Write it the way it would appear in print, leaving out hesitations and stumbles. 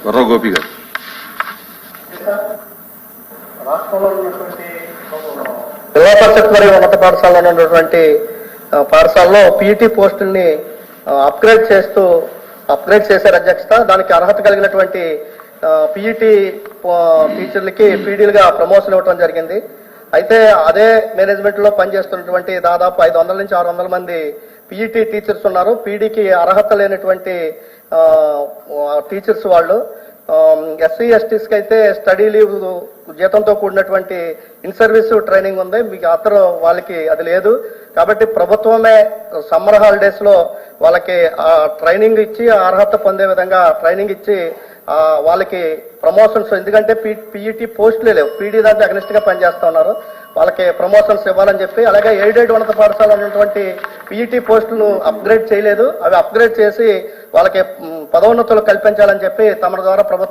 వర్ర గోపి గారు. రాష్ట్రంలో ఉన్నటువంటి జిల్లా పరిషత్ మరియు ఉన్నత పాఠశాలలో ఉన్నటువంటి పాఠశాలలో పీఈటీ పోస్టుల్ని అప్గ్రేడ్ చేశారు అధ్యక్షత. దానికి అర్హత కలిగినటువంటి పీఈటీ టీచర్లకి పీడీలుగా ప్రమోషన్ ఇవ్వడం జరిగింది. అయితే అదే మేనేజ్మెంట్ లో పనిచేస్తున్నటువంటి దాదాపు 500 నుంచి 600 మంది పీఈటీ టీచర్స్ ఉన్నారు. పీడీకి అర్హత లేనటువంటి టీచర్స్ వాళ్ళు. ఎస్సీ ఎస్టీస్ కి అయితే స్టడీ లీవ్ జీతంతో కూడినటువంటి ఇన్ సర్వీస్ ట్రైనింగ్ ఉంది, మీకు అతను వాళ్ళకి అది లేదు. కాబట్టి ప్రభుత్వమే సమ్మర్ హాలిడేస్ లో వాళ్ళకి ట్రైనింగ్ ఇచ్చి అర్హత పొందే విధంగా ట్రైనింగ్ ఇచ్చి వాళ్ళకి ప్రమోషన్స్, ఎందుకంటే పీఈటీ పోస్టులే లేవు, పీడీ దాంట్లో అగ్నిస్ట్ గా పనిచేస్తా ఉన్నారు, వాళ్ళకి ప్రమోషన్స్ ఇవ్వాలని చెప్పి. అలాగే ఎయిడెడ్ ఉన్నత పాఠశాల ఉన్నటువంటి పీఈటీ పోస్టులను అప్గ్రేడ్ చేయలేదు, అవి అప్గ్రేడ్ చేసి వాళ్ళకి పదోన్నతులు కల్పించాలని చెప్పి తమ ద్వారా ప్రభుత్వం